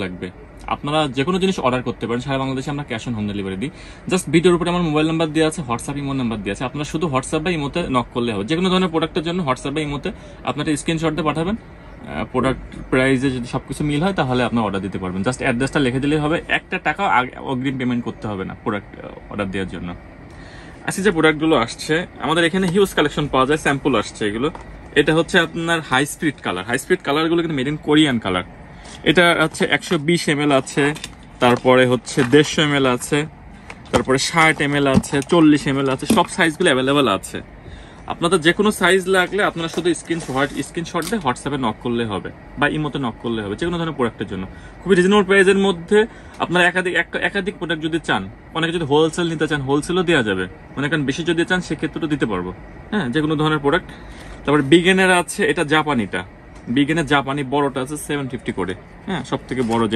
লাগবে। আপনারা যে কোনো জিনিস অর্ডার করতে পারেন, সারা বাংলাদেশে আমরা ক্যাশ অন হোম ডেলিভারি দিই। জাস্ট ভিডিওর উপরে আমার মোবাইল নাম্বার দেওয়া আছে, হোয়াটসঅ্যাপ ইমো নাম্বার দেওয়া আছে। আপনারা শুধু হোয়াটসঅ্যাপ বা ইমোতে নক করলে হবে। যে কোনো ধরনের প্রোডাক্টের জন্য হোয়াটসঅ্যাপ বা ইমোতে আপনারা স্ক্রিনশট দিয়ে পাঠাবেন। প্রোডাক্ট প্রাইসে যদি সবকিছু মিল হয় তাহলে আপনার অর্ডার দিতে পারবেন। জাস্ট অ্যাড্রেসটা লিখে দিলেই হবে, একটা টাকা অগ্রিম পেমেন্ট করতে হবে না প্রোডাক্ট অর্ডার দেওয়ার জন্য। আজকে যে প্রোডাক্টগুলো আসছে আমাদের এখানে হিউজ কালেকশন পাওয়া যায়, স্যাম্পল আসছে এগুলো। এটা হচ্ছে আপনার high speed colour. High speed কালারগুলো কিন্তু মেড ইন কোরিয়ান কালার। এটা হচ্ছে 120 ml আছে, তারপরে হচ্ছে 150 ml আছে, তারপরে 60 ml আছে, 40 ml আছে। সব সাইজগুলো অ্যাভেলেবেল আছে। আপনাদের যে কোনো সাইজ লাগলে আপনারা শুধু স্ক্রিনশট দিয়ে হোয়াটসঅ্যাপে নক করলে হবে বা ইমোতে নক করলে হবে, যে কোনো ধরনের প্রোডাক্টের জন্য। খুবই রিজনেবল প্রাইসের মধ্যে আপনারা একাধিক প্রোডাক্ট যদি চান, অনেকে যদি হোলসেল নিতে চান হোলসেলও দেওয়া যাবে, মনে করেন বেশি যদি চান সেক্ষেত্রেও দিতে পারবো। হ্যাঁ, যে কোনো ধরনের প্রোডাক্ট। তারপরে বিগেনের আছে, এটা জাপানিটা। বিগেনের জাপানি বড়টা আছে 750 করে। হ্যাঁ, সব থেকে বড় যে